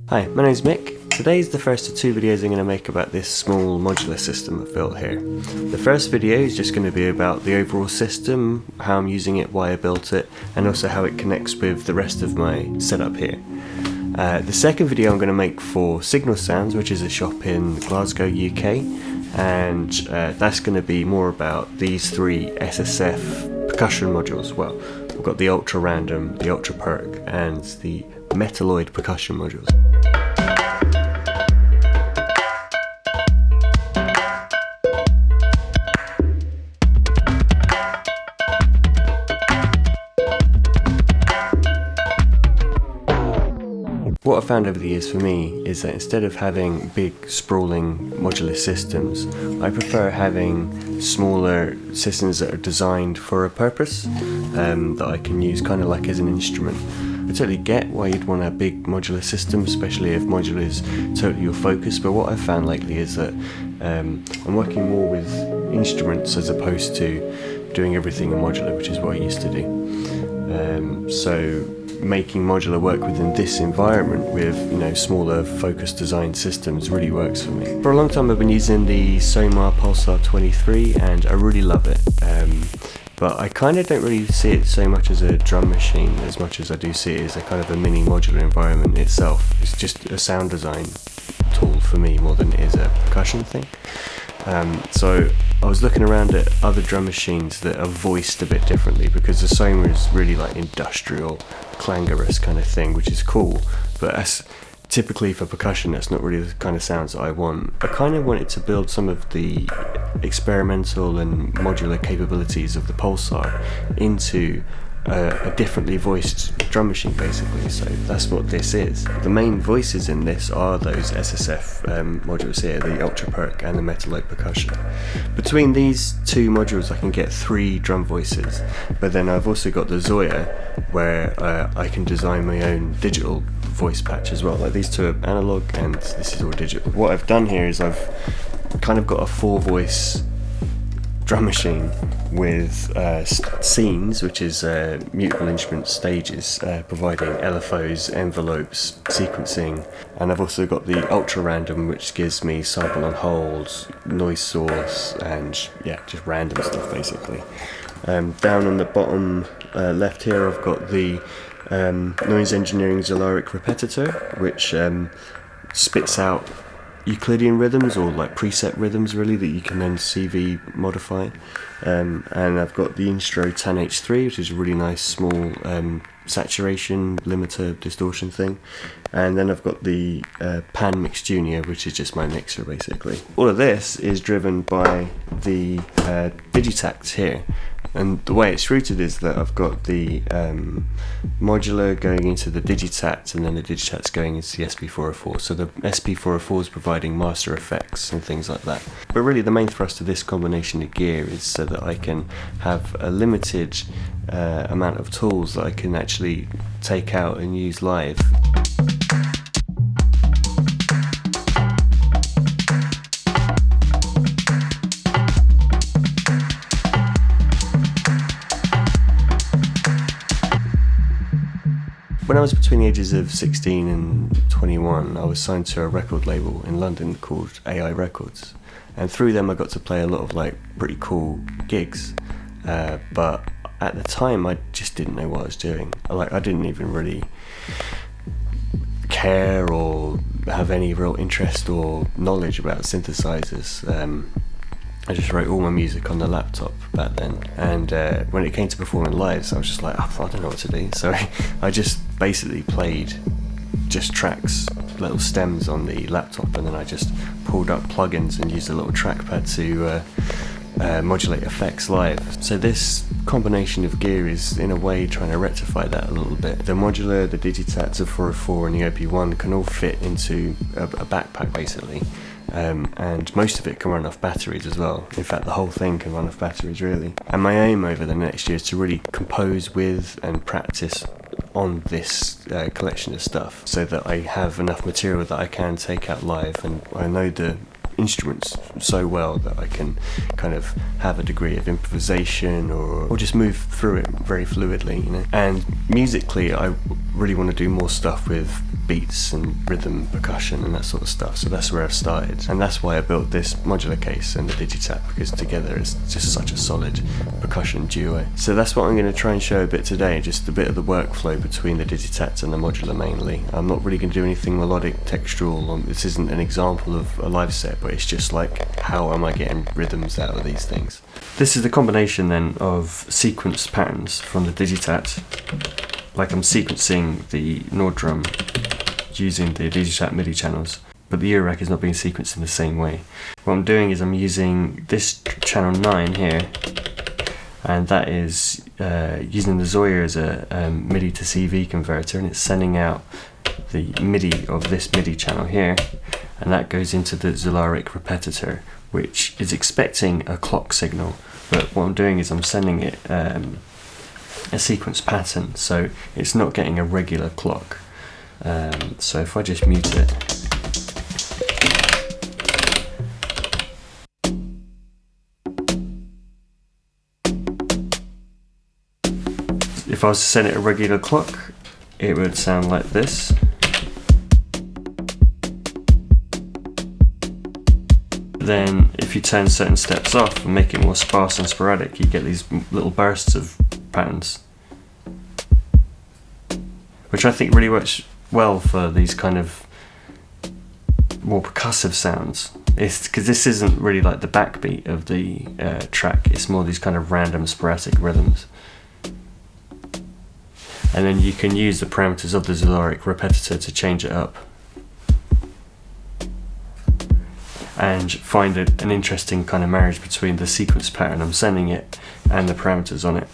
Hi, my name's Mick. Today is the first of two videos I'm going to make about this small modular system I've built here. The first video is just going to be about the overall system, how I'm using it, why I built it, and also how it connects with the rest of my setup here. The second video I'm going to make for Signal Sounds, which is a shop in Glasgow, UK, and that's going to be more about these three SSF percussion modules. Well, we've got the Ultra Random, the Ultra Perc, and the Metalloid percussion modules. What I've found over the years for me is that instead of having big sprawling modular systems, I prefer having smaller systems that are designed for a purpose, that I can use kind of like as an instrument. I totally get why you'd want a big modular system, especially if modular is totally your focus, but what I've found lately is that I'm working more with instruments as opposed to doing everything in modular, which is what I used to do. So making modular work within this environment with, smaller focused design systems really works for me. For a long time I've been using the Zoya Pulsar 23 and I really love it. But I kind of don't really see it so much as a drum machine as much as I do see it as a kind of a mini modular environment itself. It's just a sound design tool for me more than it is a percussion thing. So I was looking around at other drum machines that are voiced a bit differently, because the Zoya is really like industrial, clangorous kind of thing, which is cool, but as typically for percussion that's not really the kind of sounds that I want. I kind of wanted to build some of the experimental and modular capabilities of the Pulsar into a differently voiced drum machine basically, so that's what this is. The main voices in this are those SSF modules here, the Ultra Perc and the Metalloid percussion. Between these two modules I can get 3 drum voices, but then I've also got the Zoya where I can design my own digital voice patch as well. Like these two are analog and this is all digital. What I've done here is I've kind of got a 4-voice drum machine with scenes, which is mutable instrument stages, providing LFOs, envelopes, sequencing, and I've also got the Ultra Random, which gives me sample on hold, noise source, and just random stuff basically. Down on the bottom left here I've got the Noise Engineering Zoya repetitor, which spits out Euclidean rhythms, or like preset rhythms really, that you can then CV modify. And I've got the Instro Tan H3, which is a really nice small saturation limiter distortion thing. And then I've got the Pan Mix Junior, which is just my mixer basically. All of this is driven by the Digitakt here. And the way it's routed is that I've got the modular going into the Digitakt, and then the Digitakt's going into the SP404. So the SP404 is providing master effects and things like that. But really the main thrust of this combination of gear is so that I can have a limited amount of tools that I can actually take out and use live. When I was between the ages of 16 and 21, I was signed to a record label in London called AI Records, and through them I got to play a lot of like pretty cool gigs, but at the time I just didn't know what I was doing. I didn't even really care or have any real interest or knowledge about synthesizers. I just wrote all my music on the laptop back then, and when it came to performing live, so I was just like, I don't know what to do. So I just basically played just tracks, little stems on the laptop, and then I just pulled up plugins and used a little trackpad to modulate effects live. So this combination of gear is in a way trying to rectify that a little bit. The modular, the Digitakt, the 404 and the OP1 can all fit into a backpack basically. And most of it can run off batteries as well. In fact, the whole thing can run off batteries really. And my aim over the next year is to really compose with and practice on this collection of stuff, so that I have enough material that I can take out live, and I know the instruments so well that I can kind of have a degree of improvisation or just move through it very fluidly, you know. And musically, I really want to do more stuff with beats and rhythm, percussion and that sort of stuff, so that's where I've started, and that's why I built this modular case and the Digitakt, because together it's just such a solid percussion duo. So that's what I'm going to try and show a bit today, just a bit of the workflow between the Digitakt and the modular mainly. I'm not really going to do anything melodic, textural, this isn't an example of a live set, but it's just like, how am I getting rhythms out of these things? This is the combination then of sequence patterns from the Digitakt, like I'm sequencing the Nord drum using the Digitakt MIDI channels, but the Eurorack is not being sequenced in the same way. What I'm doing is I'm using this channel 9 here, and that is using the Zoya as a MIDI to CV converter, and it's sending out the MIDI of this MIDI channel here, and that goes into the Zoya repetitor, which is expecting a clock signal, but what I'm doing is I'm sending it a sequence pattern, so it's not getting a regular clock. So if I just mute it, if I was to send it a regular clock, it would sound like this. Then if you turn certain steps off and make it more sparse and sporadic, you get these little bursts of patterns, which I think really works well for these kind of more percussive sounds. It's because this isn't really like the backbeat of the track, it's more these kind of random sporadic rhythms. And then you can use the parameters of the Zoya repetitor to change it up and find an interesting kind of marriage between the sequence pattern I'm sending it and the parameters on it.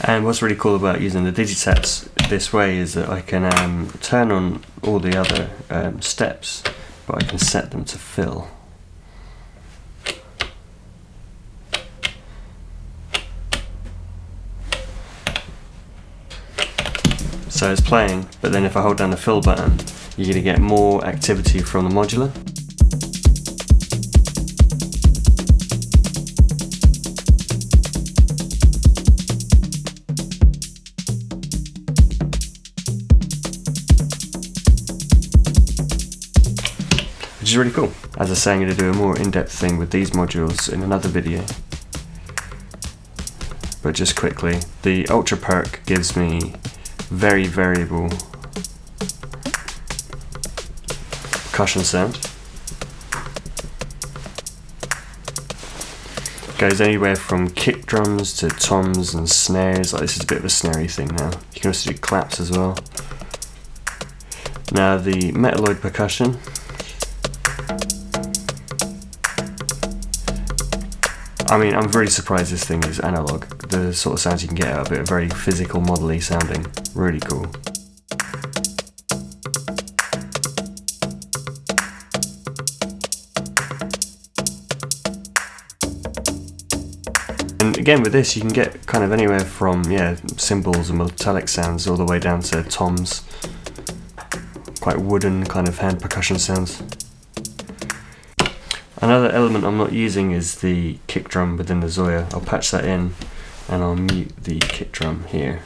And what's really cool about using the Digitakt this way is that I can turn on all the other steps, but I can set them to fill. So it's playing, but then if I hold down the fill button, you're going to get more activity from the modular. Which is really cool. As I say, I'm going to do a more in-depth thing with these modules in another video. But just quickly, the Ultra Perk gives me very variable percussion sound. Goes anywhere from kick drums to toms and snares. Like, this is a bit of a snarey thing now. You can also do claps as well. Now the Metalloid percussion, I mean, I'm really surprised this thing is analog. The sort of sounds you can get out of it are very physical, model-y sounding. Really cool. And again, with this, you can get kind of anywhere from, cymbals and metallic sounds all the way down to toms. Quite wooden kind of hand percussion sounds. Another element I'm not using is the kick drum within the Zoya. I'll patch that in and I'll mute the kick drum here.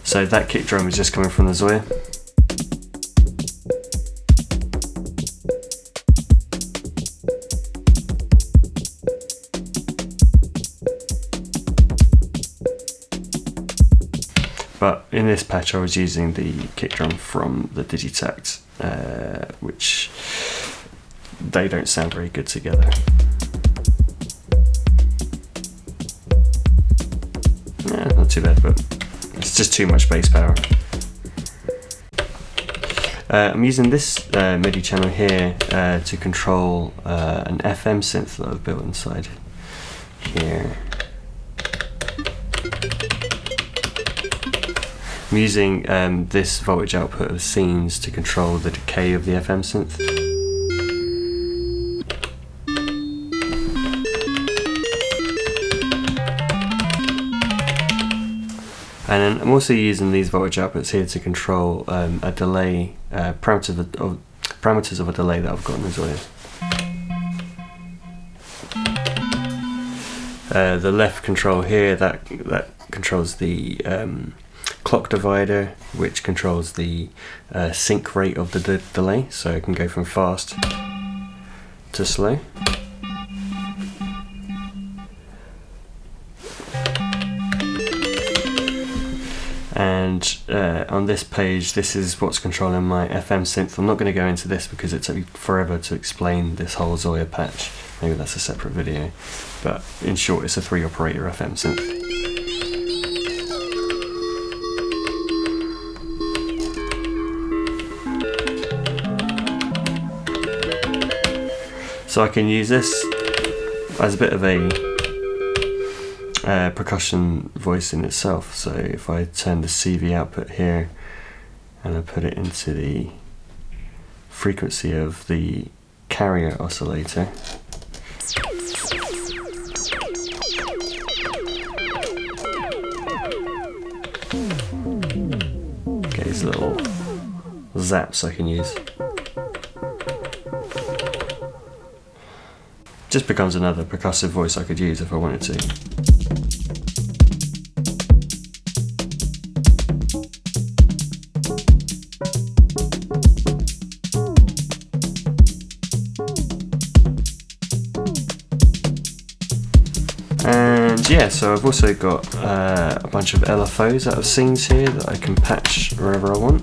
So that kick drum is just coming from the Zoya. But in this patch I was using the kick drum from the Digitakt, which they don't sound very good together. Yeah, not too bad, but it's just too much bass power. I'm using this MIDI channel here to control an FM synth that I've built inside here. I'm using this voltage output of scenes to control the decay of the FM synth. And then I'm also using these voltage outputs here to control a delay, parameters of a delay that I've got in the Zoya. The left control here, that controls the clock divider, which controls the sync rate of the delay, so it can go from fast to slow. And on this page, this is what's controlling my FM synth. I'm not going to go into this because it took me forever to explain this whole Zoya patch. Maybe that's a separate video. But in short, it's a 3-operator FM synth. So I can use this as a bit of a percussion voice in itself. So if I turn the CV output here and I put it into the frequency of the carrier oscillator, okay, these little zaps I can use. Just becomes another percussive voice I could use if I wanted to. And yeah, so I've also got a bunch of LFOs out of scenes here that I can patch wherever I want.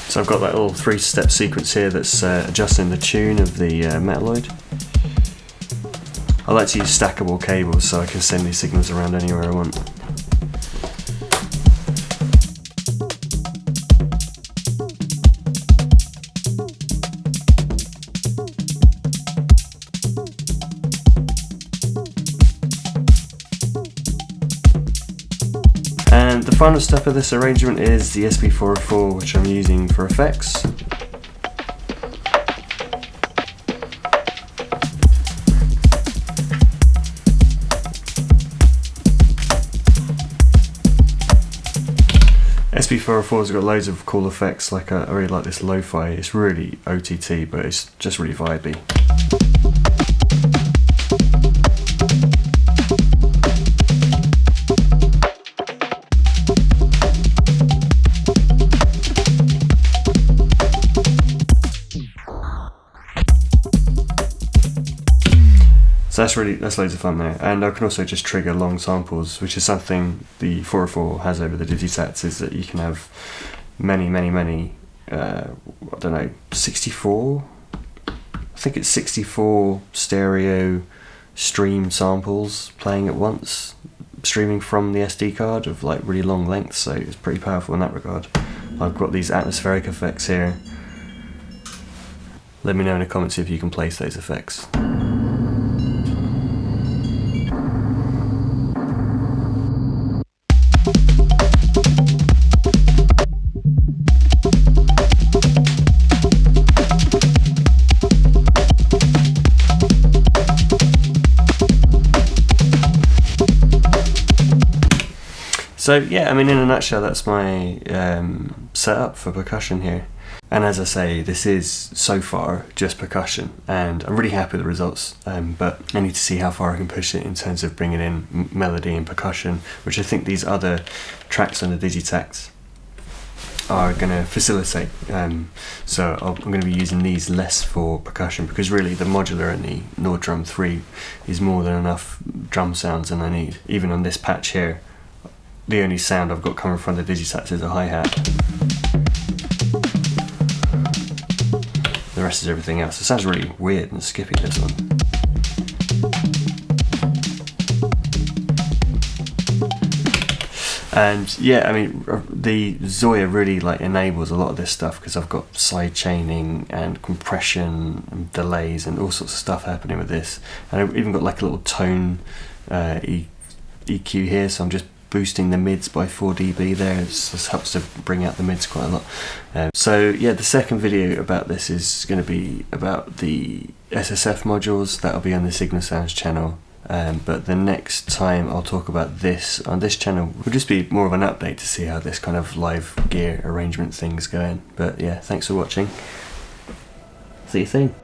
So I've got that little 3-step sequence here that's adjusting the tune of the Metalloid. I like to use stackable cables so I can send these signals around anywhere I want. And the final step of this arrangement is the SP404, which I'm using for effects. SP404's got loads of cool effects, like I really like this lo-fi. It's really OTT, but it's just really vibey. So that's loads of fun there, and I can also just trigger long samples, which is something the 404 has over the Digitakt, is that you can have many, I don't know, 64? I think it's 64 stereo stream samples playing at once, streaming from the SD card of like really long lengths, so it's pretty powerful in that regard. I've got these atmospheric effects here. Let me know in the comments if you can place those effects. So yeah, I mean, in a nutshell, that's my setup for percussion here. And as I say, this is so far just percussion, and I'm really happy with the results, but I need to see how far I can push it in terms of bringing in melody and percussion, which I think these other tracks on the Digitakt are going to facilitate. So I'm going to be using these less for percussion, because really the modular and the Nord Drum 3 is more than enough drum sounds than I need. Even on this patch here, the only sound I've got coming from the Digitakt is a hi-hat. The rest is everything else. It sounds really weird and skippy, this one. And yeah, I mean, the Zoya really like enables a lot of this stuff, because I've got side chaining and compression and delays and all sorts of stuff happening with this. And I've even got like a little tone EQ here, so I'm just boosting the mids by 4 dB there. This helps to bring out the mids quite a lot. So yeah, the second video about this is going to be about the SSF modules. That'll be on the Signal Sounds channel. But the next time I'll talk about this on this channel will just be more of an update to see how this kind of live gear arrangement thing's going. But yeah, thanks for watching. See you soon.